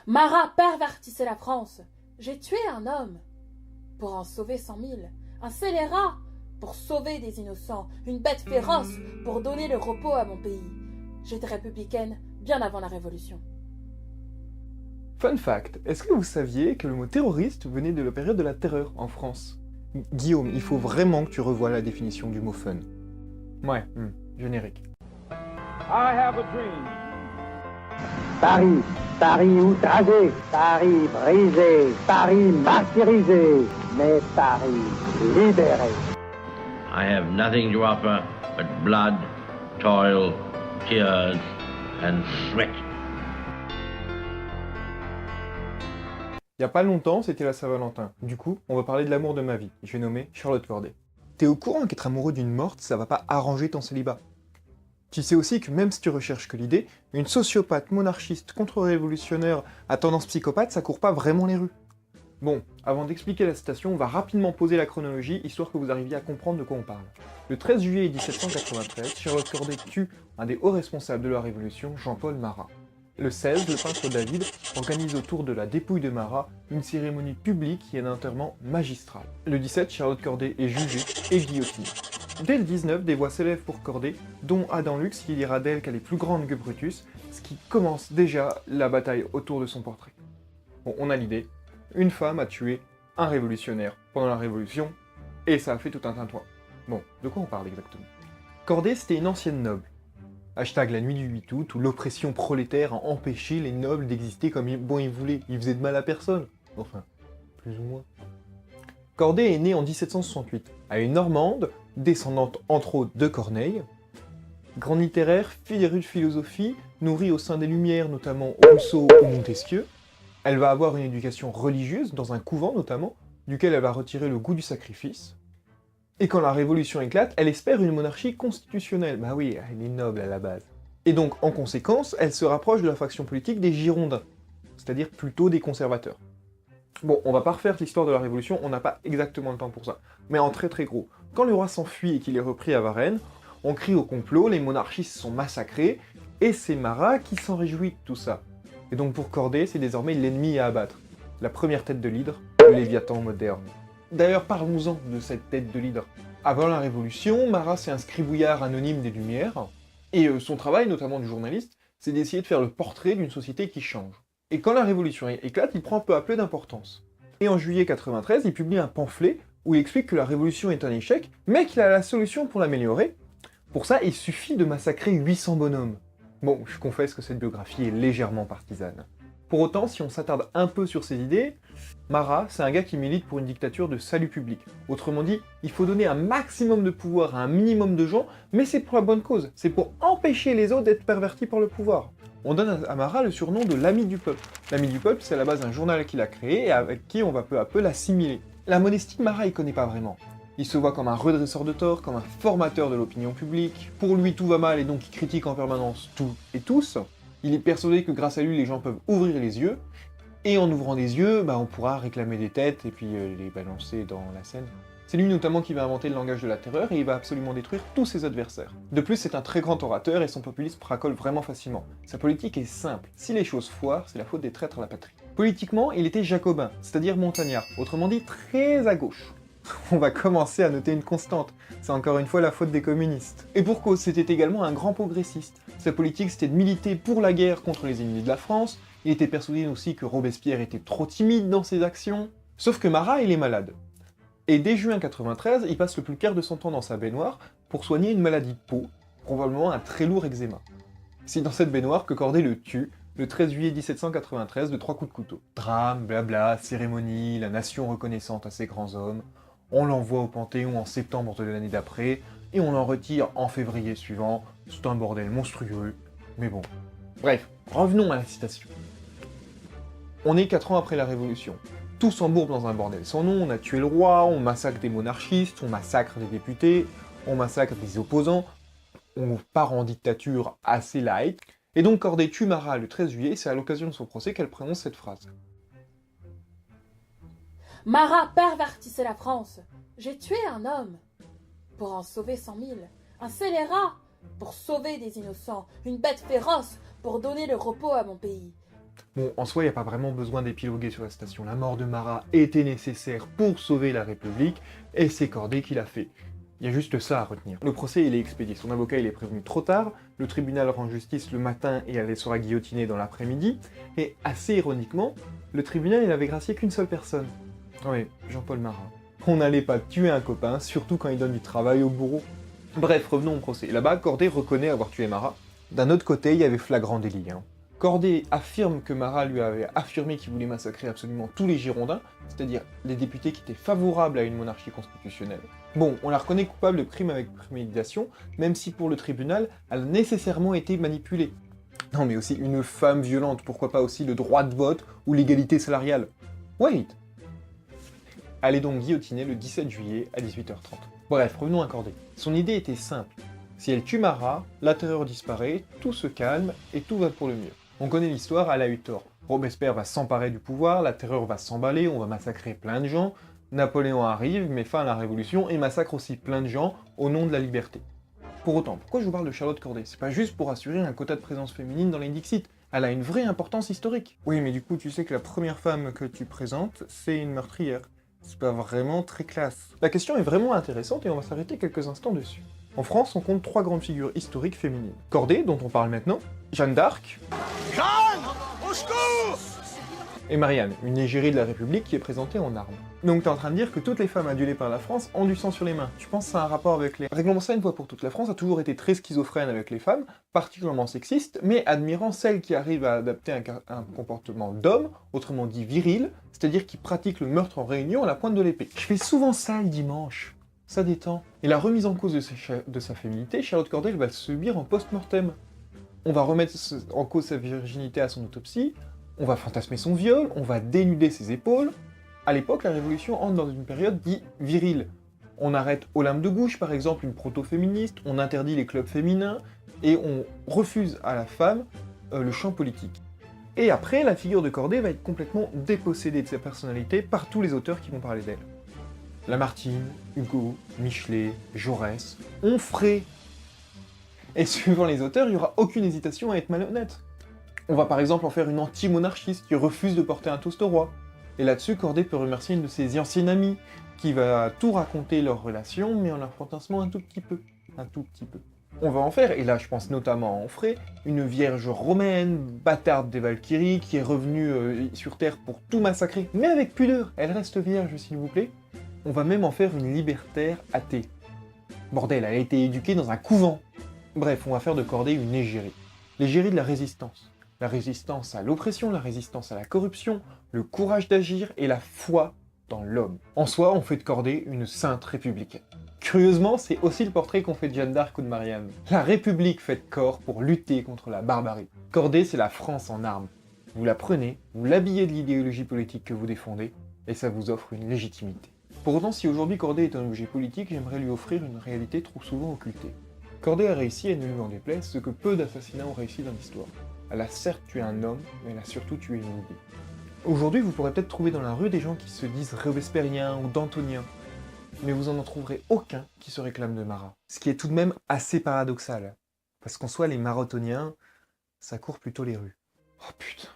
Marat pervertissait la France. J'ai tué un homme pour en sauver 100 000. Un scélérat pour sauver des innocents. Une bête féroce pour donner le repos à mon pays. J'étais républicaine bien avant la Révolution. Fun fact, est-ce que vous saviez que le mot terroriste venait de la période de la terreur en France? Guillaume, il faut vraiment que tu revoies la définition du mot fun. Ouais, générique. I have a dream. Paris, Paris outragé, Paris brisé, Paris martyrisé, mais Paris libéré. I have nothing to offer but blood, toil, tears, and sweat. Il y a pas longtemps, c'était la Saint-Valentin. Du coup, on va parler de l'amour de ma vie. Je vais nommer Charlotte Corday. T'es au courant qu'être amoureux d'une morte, ça va pas arranger ton célibat? Tu sais aussi que même si tu recherches que l'idée, une sociopathe monarchiste contre-révolutionnaire à tendance psychopathe, ça court pas vraiment les rues. Bon, avant d'expliquer la citation, on va rapidement poser la chronologie, histoire que vous arriviez à comprendre de quoi on parle. Le 13 juillet 1793, Charlotte Corday tue un des hauts responsables de la Révolution, Jean-Paul Marat. Le 16, le peintre David organise autour de la dépouille de Marat une cérémonie publique et un enterrement magistral. Le 17, Charlotte Corday est jugée et guillotinée. Dès le 19, des voix s'élèvent pour Corday, dont Adam Lux qui dira d'elle qu'elle est plus grande que Brutus, ce qui commence déjà la bataille autour de son portrait. Bon, on a l'idée. Une femme a tué un révolutionnaire pendant la Révolution, et ça a fait tout un tintouin. Bon, de quoi on parle exactement? Corday, c'était une ancienne noble. Hashtag la nuit du 8 août, où l'oppression prolétaire a empêché les nobles d'exister comme ils voulaient. Ils faisaient de mal à personne. Enfin, plus ou moins. Corday est née en 1768, à une Normande, descendante entre autres de Corneille. Grande littéraire, férue de philosophie, nourrie au sein des Lumières, notamment Rousseau ou Montesquieu. Elle va avoir une éducation religieuse, dans un couvent notamment, duquel elle va retirer le goût du sacrifice. Et quand la Révolution éclate, elle espère une monarchie constitutionnelle. Bah oui, elle est noble à la base. Et donc, en conséquence, elle se rapproche de la faction politique des Girondins, c'est-à-dire plutôt des conservateurs. Bon, on va pas refaire l'histoire de la Révolution, on n'a pas exactement le temps pour ça. Mais en très très gros, quand le roi s'enfuit et qu'il est repris à Varennes, on crie au complot, les monarchistes sont massacrés, et c'est Marat qui s'en réjouit de tout ça. Et donc pour Corday, c'est désormais l'ennemi à abattre. La première tête de l'hydre, le Léviathan moderne. D'ailleurs, parlons-en de cette tête de l'hydre. Avant la Révolution, Marat c'est un scribouillard anonyme des Lumières, et son travail, notamment du journaliste, c'est d'essayer de faire le portrait d'une société qui change. Et quand la Révolution éclate, il prend peu à peu d'importance. Et en juillet 93, il publie un pamphlet où il explique que la Révolution est un échec, mais qu'il a la solution pour l'améliorer. Pour ça, il suffit de massacrer 800 bonhommes. Bon, je confesse que cette biographie est légèrement partisane. Pour autant, si on s'attarde un peu sur ses idées, Marat, c'est un gars qui milite pour une dictature de salut public. Autrement dit, il faut donner un maximum de pouvoir à un minimum de gens, mais c'est pour la bonne cause, c'est pour empêcher les autres d'être pervertis par le pouvoir. On donne à Marat le surnom de l'ami du peuple. L'ami du peuple, c'est à la base un journal qu'il a créé et avec qui on va peu à peu l'assimiler. La modestie, Marat, il connaît pas vraiment. Il se voit comme un redresseur de tort, comme un formateur de l'opinion publique. Pour lui, tout va mal et donc il critique en permanence tout et tous. Il est persuadé que grâce à lui, les gens peuvent ouvrir les yeux. Et en ouvrant des yeux, on pourra réclamer des têtes et puis les balancer dans la Seine. C'est lui notamment qui va inventer le langage de la terreur et il va absolument détruire tous ses adversaires. De plus, c'est un très grand orateur et son populisme bracole vraiment facilement. Sa politique est simple. Si les choses foirent, c'est la faute des traîtres à la patrie. Politiquement, il était jacobin, c'est-à-dire montagnard, autrement dit très à gauche. On va commencer à noter une constante, c'est encore une fois la faute des communistes. Et pour cause, c'était également un grand progressiste. Sa politique, c'était de militer pour la guerre contre les ennemis de la France, il était persuadé aussi que Robespierre était trop timide dans ses actions. Sauf que Marat, il est malade. Et dès juin 93, il passe le plus quart de son temps dans sa baignoire pour soigner une maladie de peau, probablement un très lourd eczéma. C'est dans cette baignoire que Corday le tue, le 13 juillet 1793, de 3 coups de couteau. Drame, blabla, cérémonie, la nation reconnaissante à ces grands hommes, on l'envoie au Panthéon en septembre de l'année d'après, et on l'en retire en février suivant, c'est un bordel monstrueux, mais bon. Bref, revenons à la citation. On est 4 ans après la Révolution. Tout s'embourbe dans un bordel sans nom, on a tué le roi, on massacre des monarchistes, on massacre des députés, on massacre des opposants, on part en dictature assez light, et donc Corday tue Marat le 13 juillet, c'est à l'occasion de son procès qu'elle prononce cette phrase. Marat pervertissait la France. J'ai tué un homme pour en sauver 100 000. Un scélérat pour sauver des innocents. Une bête féroce pour donner le repos à mon pays. Bon, en soi, il n'y a pas vraiment besoin d'épiloguer sur la station. La mort de Marat était nécessaire pour sauver la République, et c'est Corday qui l'a fait. Il y a juste ça à retenir. Le procès, il est expédié. Son avocat, il est prévenu trop tard. Le tribunal rend justice le matin et elle sera guillotinée dans l'après-midi. Et assez ironiquement, le tribunal, il avait gracié qu'une seule personne. Oui, Jean-Paul Marat. On n'allait pas tuer un copain, surtout quand il donne du travail au bourreau. Bref, revenons au procès. Là-bas, Corday reconnaît avoir tué Marat. D'un autre côté, il y avait flagrant délit. Corday affirme que Marat lui avait affirmé qu'il voulait massacrer absolument tous les Girondins, c'est-à-dire les députés qui étaient favorables à une monarchie constitutionnelle. Bon, on la reconnaît coupable de crime avec préméditation, même si pour le tribunal, elle a nécessairement été manipulée. Non mais aussi une femme violente, pourquoi pas aussi le droit de vote ou l'égalité salariale. Wait. Elle est donc guillotinée le 17 juillet à 18h30. Bref, revenons à Corday. Son idée était simple. Si elle tue Marat, la terreur disparaît, tout se calme et tout va pour le mieux. On connaît l'histoire, elle a eu tort. Robespierre va s'emparer du pouvoir, la terreur va s'emballer, on va massacrer plein de gens, Napoléon arrive, met fin à la Révolution et massacre aussi plein de gens au nom de la liberté. Pour autant, pourquoi je vous parle de Charlotte Corday? C'est pas juste pour assurer un quota de présence féminine dans les Dixit, elle a une vraie importance historique. Oui, mais du coup, tu sais que la première femme que tu présentes, c'est une meurtrière. C'est pas vraiment très classe. La question est vraiment intéressante et on va s'arrêter quelques instants dessus. En France, on compte 3 grandes figures historiques féminines. Corday, dont on parle maintenant, Jeanne d'Arc, et Marianne, une égérie de la République qui est présentée en armes. Donc t'es en train de dire que toutes les femmes adulées par la France ont du sang sur les mains. Tu penses que ça a un rapport avec les... Réglons ça une fois pour toutes. La France a toujours été très schizophrène avec les femmes, particulièrement sexiste, mais admirant celles qui arrivent à adapter un comportement d'homme, autrement dit viril, c'est-à-dire qui pratiquent le meurtre en réunion à la pointe de l'épée. Je fais souvent ça le dimanche. Ça détend. Et la remise en cause de sa féminité, Charlotte Corday va le subir en post-mortem. On va remettre en cause sa virginité à son autopsie, on va fantasmer son viol, on va dénuder ses épaules. À l'époque, la Révolution entre dans une période dite virile. On arrête Olympe de Gouges, par exemple, une proto-féministe, on interdit les clubs féminins, et on refuse à la femme le champ politique. Et après, la figure de Corday va être complètement dépossédée de sa personnalité par tous les auteurs qui vont parler d'elle. Lamartine, Hugo, Michelet, Jaurès, Onfray. Et suivant les auteurs, il n'y aura aucune hésitation à être malhonnête. On va par exemple en faire une anti-monarchiste qui refuse de porter un toast au roi. Et là-dessus, Corday peut remercier une de ses anciennes amies, qui va tout raconter leur relation, mais en leur fantasmant un tout petit peu. Un tout petit peu. On va en faire, et là je pense notamment à Onfray, une vierge romaine, bâtarde des Valkyries, qui est revenue sur Terre pour tout massacrer, mais avec pudeur. Elle reste vierge, s'il vous plaît. On va même en faire une libertaire athée. Bordel, elle a été éduquée dans un couvent. Bref, on va faire de Corday une égérie. L'égérie de la résistance. La résistance à l'oppression, la résistance à la corruption, le courage d'agir et la foi dans l'homme. En soi, on fait de Corday une sainte républicaine. Curieusement, c'est aussi le portrait qu'on fait de Jeanne d'Arc ou de Marianne. La République fait de corps pour lutter contre la barbarie. Corday, c'est la France en armes. Vous la prenez, vous l'habillez de l'idéologie politique que vous défendez, et ça vous offre une légitimité. Pour autant, si aujourd'hui Corday est un objet politique, j'aimerais lui offrir une réalité trop souvent occultée. Corday a réussi, à ne lui en déplaise, ce que peu d'assassinats ont réussi dans l'histoire. Elle a certes tué un homme, mais elle a surtout tué une idée. Aujourd'hui, vous pourrez peut-être trouver dans la rue des gens qui se disent robespierriens ou dantoniens, mais vous en trouverez aucun qui se réclame de Marat. Ce qui est tout de même assez paradoxal, parce qu'en soi, les marathoniens, ça court plutôt les rues. Oh putain.